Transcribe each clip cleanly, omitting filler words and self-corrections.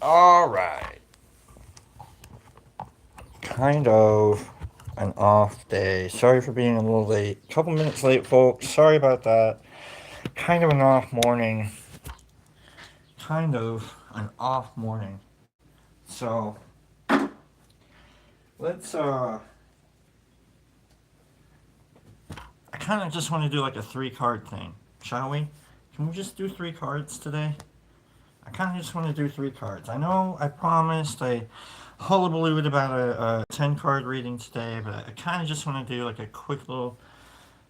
All right. Kind of an off day. Sorry for being a little late. Couple minutes late, folks. Sorry about that. Kind of an off morning. Kind of an off morning. So let's I kind of just want to do like a three card thing, shall we? Can we just do three cards today? I kind of just want to do three cards. I know I promised I hullabalooed about a 10 card reading today, but I kind of just want to do like a quick little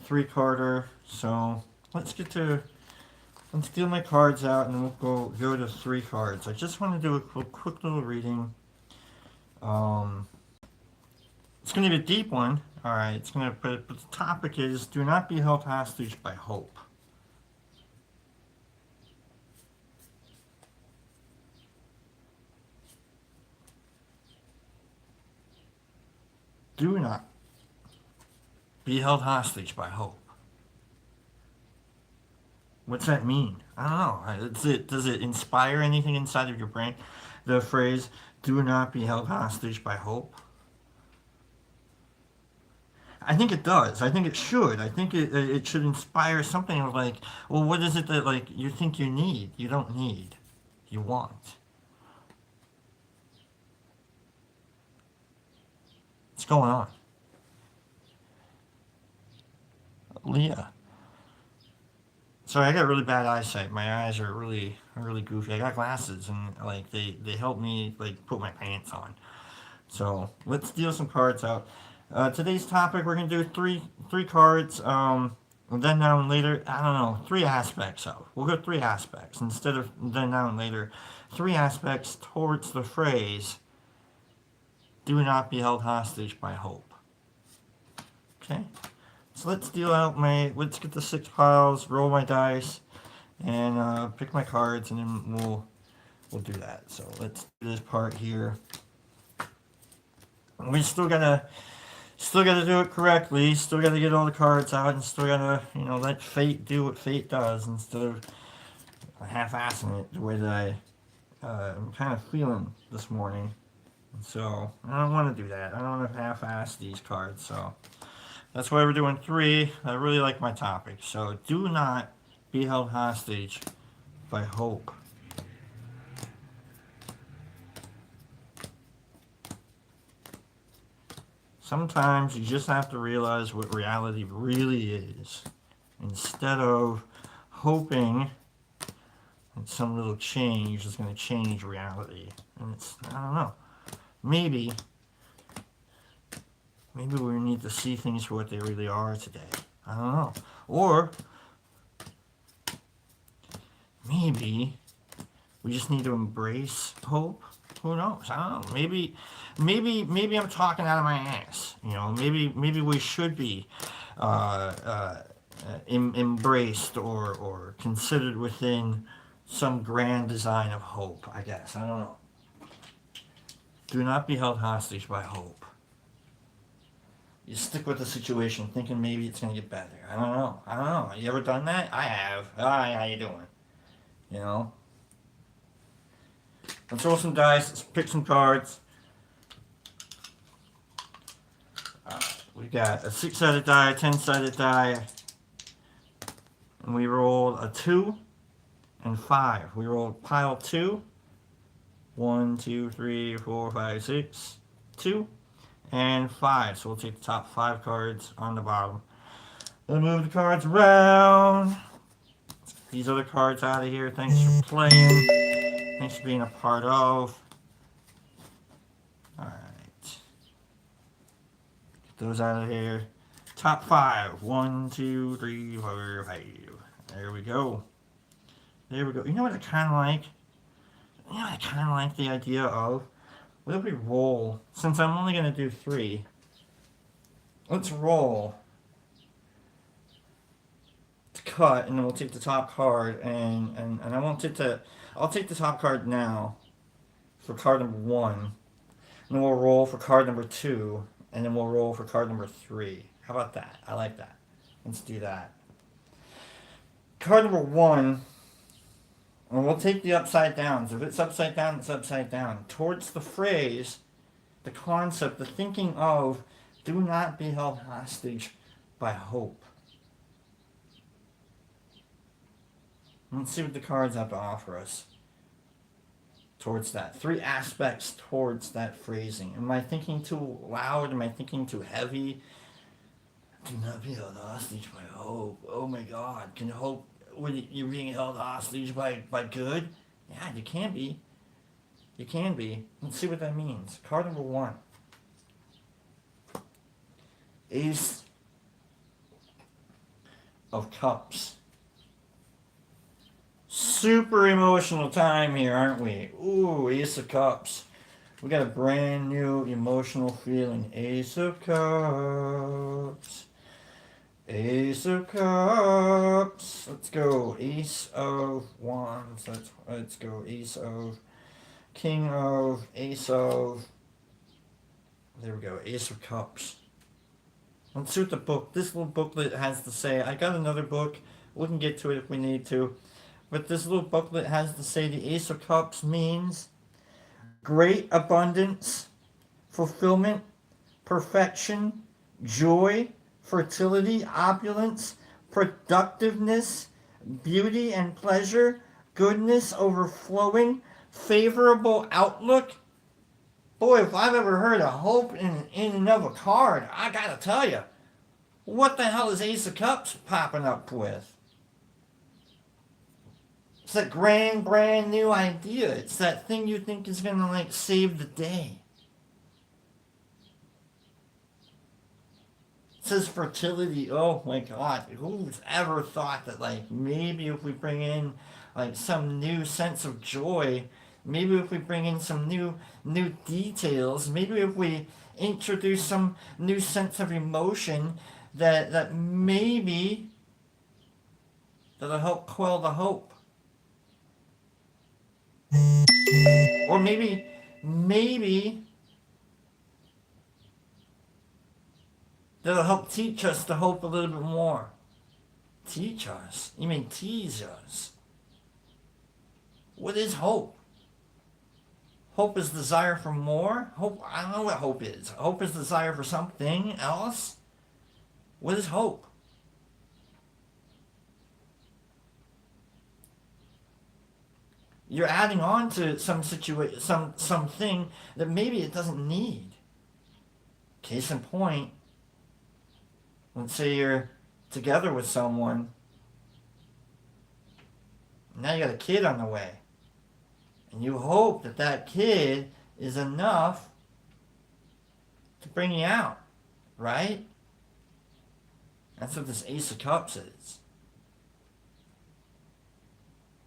three carder. So let's get to let's deal my cards out and we'll go to three cards. I just want to do a quick little reading. Um, it's going to be a deep one. All right, it's going to but the topic is do not be held hostage by hope. Do not be held hostage by hope. What's that mean? I don't know. Does it inspire anything inside of your brain? The phrase "do not be held hostage by hope." I think it does. I think it should. I think it should inspire something of like, well, what is it that like you think you need? You don't need. You want. What's going on, Leah? Sorry, I got really bad eyesight. My eyes are really goofy. I got glasses and like they help me like put my pants on. So let's deal some cards out. Today's topic, we're gonna do three cards. And then now and later. I don't know, three aspects of. We'll go three aspects instead of then now and later. Three aspects towards the phrase "Do not be held hostage by hope." Okay. So let's deal out my. Let's get the six piles, roll my dice, and pick my cards, and then we'll do that. So let's do this part here. We still gotta do it correctly. Still gotta get all the cards out, and still gotta let fate do what fate does instead of half-assing it the way that I'm kind of feeling this morning. So I don't want to do that. I don't want to half-ass these cards. So that's why we're doing three. I really like my topic. So do not be held hostage by hope. Sometimes you just have to realize what reality really is instead of hoping that some little change is going to change reality. And I don't know. Maybe, maybe we need to see things for what they really are today. I don't know. Or maybe we just need to embrace hope. Who knows? I don't know. Maybe I'm talking out of my ass. Maybe we should be embraced or considered within some grand design of hope. I guess I don't know. Do not be held hostage by hope. You stick with the situation, thinking maybe it's gonna get better. I don't know. I don't know. You ever done that? I have. Hi, how you doing? You know. Let's roll some dice. Let's pick some cards. We got a 6-sided die, a 10-sided die, and we rolled a 2 and 5. We rolled pile 2. 1, 2, 3, 4, 5, 6, 2, and 5. So we'll take the top 5 cards on the bottom. Then move the cards around. These other cards out of here. Thanks for playing. Thanks for being a part of. Alright. Get those out of here. Top 5. 1, 2, 3, 4, 5. There we go. There we go. You know what I kind of like? I kind of like the idea of, what if we roll, since I'm only going to do 3, let's roll to cut, and then we'll take the top card, and I won't take I'll take the top card now for card number 1, and then we'll roll for card number 2, and then we'll roll for card number 3. How about that? I like that. Let's do that. Card number 1 And we'll take the upside downs. If it's upside down, it's upside down. Towards the phrase, the concept, the thinking of, do not be held hostage by hope. Let's see what the cards have to offer us towards that. Three aspects towards that phrasing. Am I thinking too loud? Am I thinking too heavy? Do not be held hostage by hope. Oh my God. Can hope, when you're being held hostage by good? Yeah, you can be. You can be. Let's see what that means. Card number one. Ace of Cups. Super emotional time here, aren't we? Ooh, Ace of Cups. We got a brand new emotional feeling. Ace of Cups. Ace of Cups. Let's go. Ace of Wands. Let's go. Ace of. King of. Ace of. There we go. Ace of Cups. Let's see what the book, this little booklet has to say. I got another book. We can get to it if we need to. But this little booklet has to say the Ace of Cups means great abundance, fulfillment, perfection, joy, fertility, opulence, productiveness, beauty and pleasure, goodness overflowing, favorable outlook. Boy, if I've ever heard of hope in and of a card, I gotta tell you, what the hell is Ace of Cups popping up with? It's that brand new idea. It's that thing you think is gonna like save the day. It says fertility. Oh my God, who's ever thought that like maybe if we bring in like some new sense of joy, maybe if we bring in some new details, maybe if we introduce some new sense of emotion, that maybe that'll help quell the hope. Or maybe that'll help teach us to hope a little bit more. Teach us? You mean tease us? What is hope? Hope is desire for more? Hope, I don't know what hope is. Hope is desire for something else? What is hope? You're adding on to some situation, something that maybe it doesn't need. Case in point, let's say you're together with someone, now you got a kid on the way, and you hope that that kid is enough to bring you out, right? That's what this Ace of Cups is.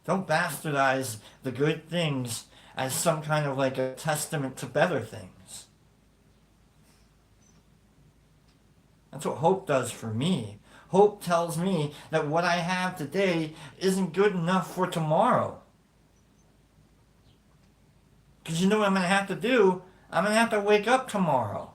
Don't bastardize the good things as some kind of like a testament to better things. That's what hope does for me. Hope tells me that what I have today isn't good enough for tomorrow. Because you know what I'm going to have to do? I'm going to have to wake up tomorrow.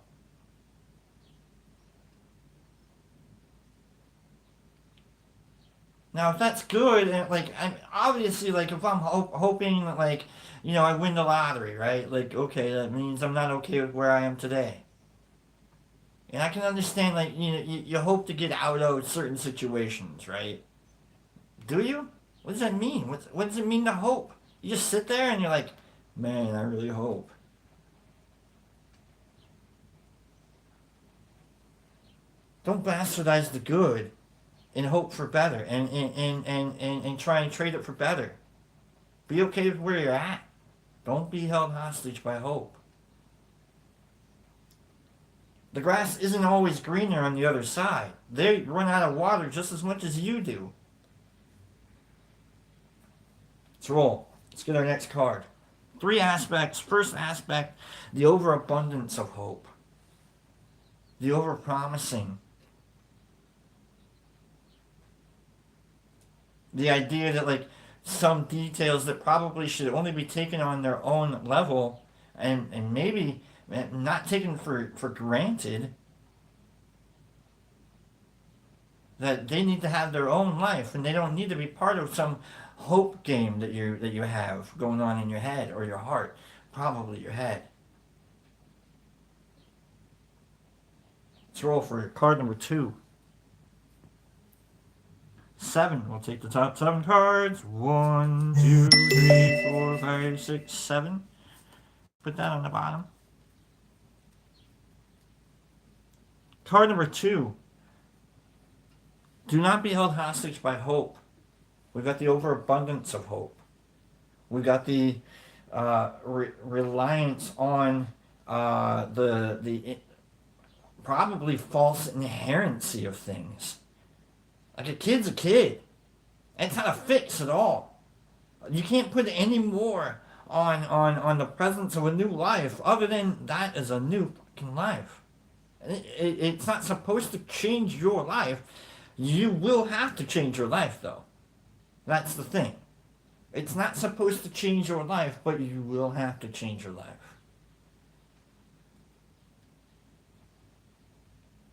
Now, if that's good, and like, I'm obviously, like, if I'm hoping that, like, I win the lottery, right? Like, okay, that means I'm not okay with where I am today. And I can understand, like, you hope to get out of certain situations, right? Do you? What does that mean? What does it mean to hope? You just sit there and you're like, man, I really hope. Don't bastardize the good and hope for better and try and trade it for better. Be okay with where you're at. Don't be held hostage by hope. The grass isn't always greener on the other side. They run out of water just as much as you do. Let's roll. Let's get our next card. Three aspects. First aspect, the overabundance of hope. The overpromising. The idea that like some details that probably should only be taken on their own level and maybe not taken for granted, that they need to have their own life and they don't need to be part of some hope game that you have going on in your head or your heart? Probably your head. Let's roll for card number two. Seven. We'll take the top seven cards. One, two, three, four, five, six, seven. Put that on the bottom. Card number two. Do not be held hostage by hope. We've got the overabundance of hope. We've got the reliance on the probably false inherency of things. Like a kid's a kid. It's not a fix at all. You can't put any more on the presence of a new life other than that is a new fucking life. It's not supposed to change your life. You will have to change your life though. That's the thing. It's not supposed to change your life, but you will have to change your life.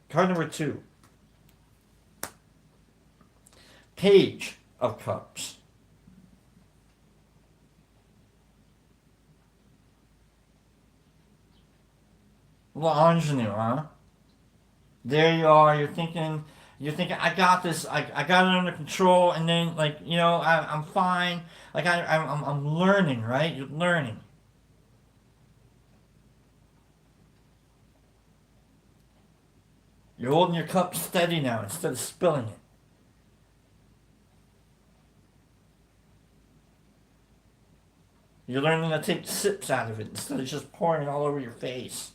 Card number two. Page of Cups. L'Ingenue, huh? There you are. You're thinking, I got this. I got it under control, and then I'm fine. Like I'm learning, right? You're learning. You're holding your cup steady now instead of spilling it. You're learning to take sips out of it instead of just pouring it all over your face.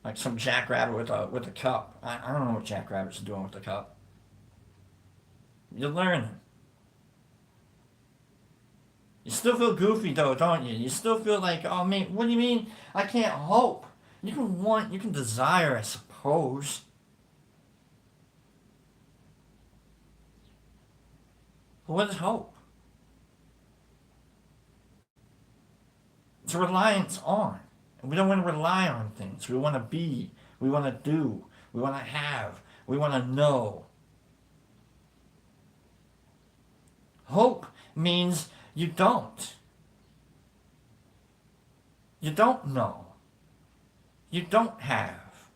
Like some jackrabbit with a cup. I don't know what jackrabbits are doing with the cup. You're learning. You still feel goofy though, don't you? You still feel like, oh man, what do you mean I can't hope? You can desire, I suppose. But what is hope? It's a reliance on. And we don't want to rely on things. We want to be. We want to do. We want to have. We want to know. Hope means you don't. You don't know. You don't have.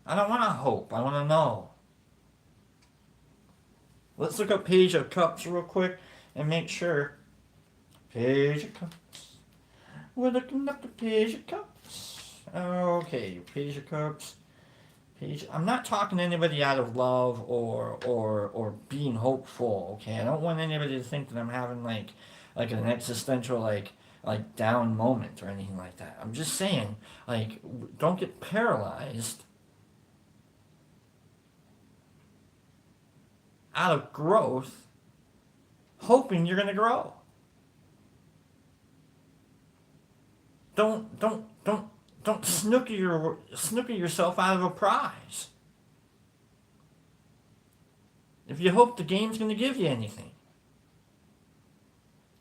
I don't want to hope. I want to know. Let's look up Page of Cups real quick and make sure. Page of Cups. We're looking up the Page of Cups. Okay, Page of Cups. I'm not talking to anybody out of love or being hopeful. Okay, I don't want anybody to think that I'm having like an existential like down moment or anything like that. I'm just saying don't get paralyzed out of growth, hoping you're gonna grow. Don't snooker yourself out of a prize. If you hope the game's going to give you anything.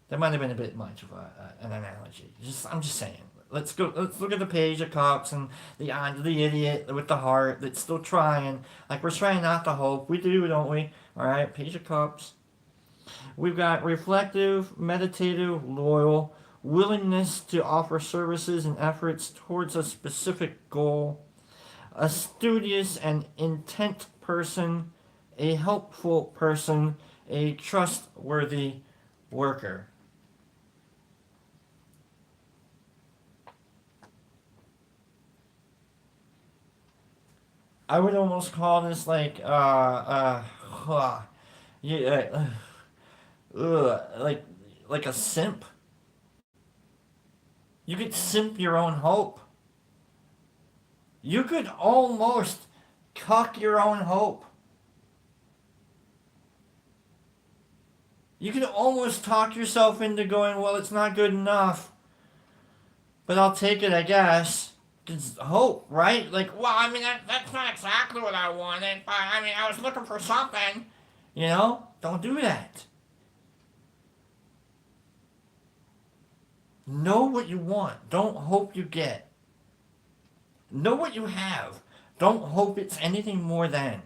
That might have been a bit much of an analogy. I'm just saying. Let's look at the Page of Cups and the idiot with the heart that's still trying. Like we're trying not to hope. We do, don't we? All right, Page of Cups. We've got reflective, meditative, loyal, willingness to offer services and efforts towards a specific goal, a studious and intent person, a helpful person, a trustworthy worker. I would almost call this yeah, like a simp. You could simp your own hope. You could almost cuck your own hope. You could almost talk yourself into going, well, it's not good enough, but I'll take it, I guess. It's hope, right? Like, well, I mean, that's not exactly what I wanted, but I mean, I was looking for something. Don't do that. Know what you want. Don't hope you get. Know what you have. Don't hope it's anything more than.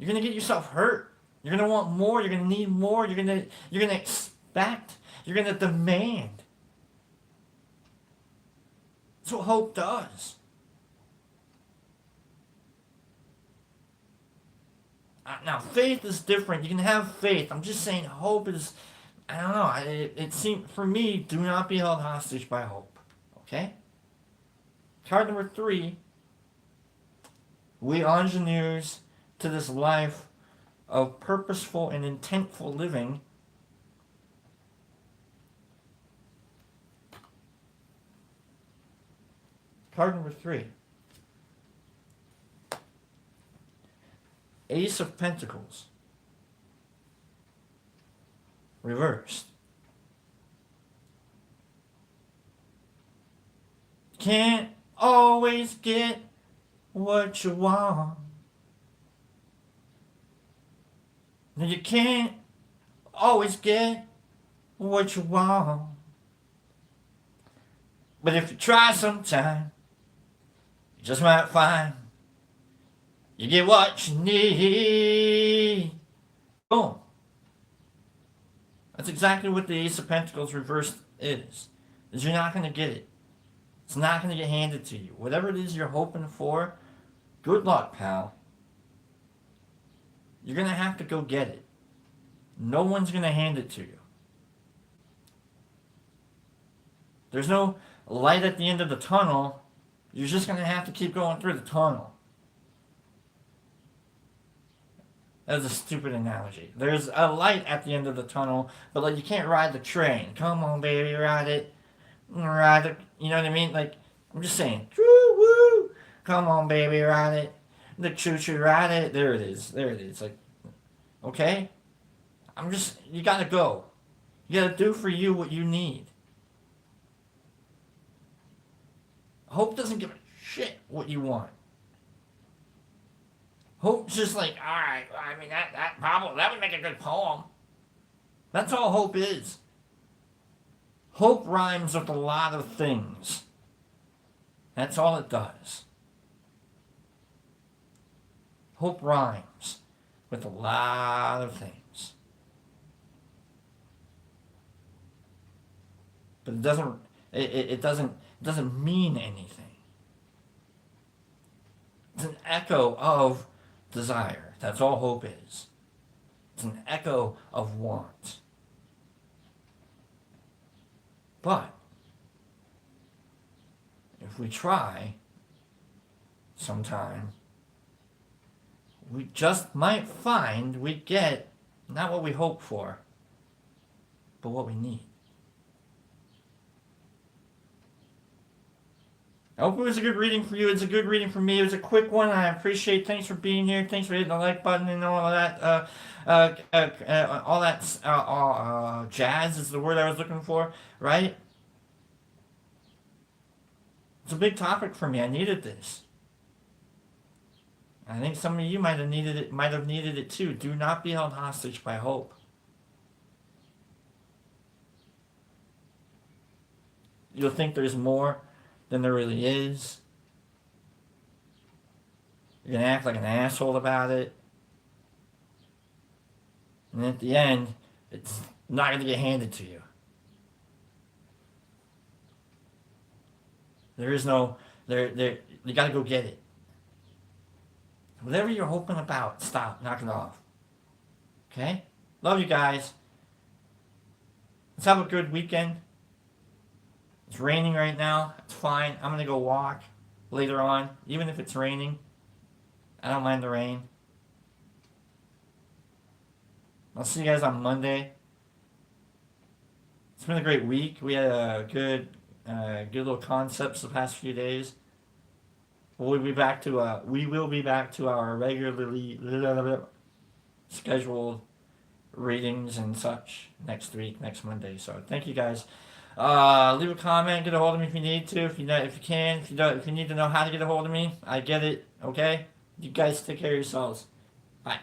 You're gonna get yourself hurt. You're gonna want more. You're gonna need more. You're gonna expect. You're gonna demand. That's what hope does. Now, faith is different. You can have faith. I'm just saying, hope is. I don't know. It seems for me, do not be held hostage by hope. Okay. Card number 3. We engineers to this life of purposeful and intentful living. Card number 3. Ace of Pentacles. Reversed. Can't always get what you want. You can't always get what you want. But if you try sometime, you just might find you get what you need. Boom. That's exactly what the Ace of Pentacles reversed is. Is you're not going to get it. It's not going to get handed to you. Whatever it is you're hoping for, good luck, pal. You're going to have to go get it. No one's going to hand it to you. There's no light at the end of the tunnel. You're just going to have to keep going through the tunnel. That's a stupid analogy. There's a light at the end of the tunnel, but like you can't ride the train. Come on, baby, ride it. Ride it. You know what I mean? Like, I'm just saying. Woo-woo. Come on, baby, ride it. The choo-choo, ride it. There it is. There it is. Like, okay? You gotta go. You gotta do for you what you need. Hope doesn't give a shit what you want. Hope's just like, alright, I mean, that would make a good poem. That's all hope is. Hope rhymes with a lot of things. That's all it does. Hope rhymes with a lot of things. But it doesn't mean anything. It's an echo of desire. That's all hope is. It's an echo of want. But if we try sometime, we just might find we get not what we hope for, but what we need. I hope it was a good reading for you. It's a good reading for me. It was a quick one. I appreciate. Thanks for being here. Thanks for hitting the like button and all of that. All that jazz is the word I was looking for, right? It's a big topic for me. I needed this. I think some of you might have needed it too. Do not be held hostage by hope. You'll think there's more than there really is. You're going to act like an asshole about it. And at the end, it's not going to get handed to you. There is no, you got to go get it. Whatever you're hoping about, stop, knock it off. Okay? Love you guys. Let's have a good weekend. It's raining right now. It's fine. I'm going to go walk later on, even if it's raining. I don't mind the rain. I'll see you guys on Monday. It's been a great week. We had a good little concepts the past few days. We will be back to our regularly scheduled readings and such next Monday. So thank you guys. Leave a comment, get a hold of me if you need to, if you need to know how to get a hold of me, I get it, okay? You guys take care of yourselves. Bye.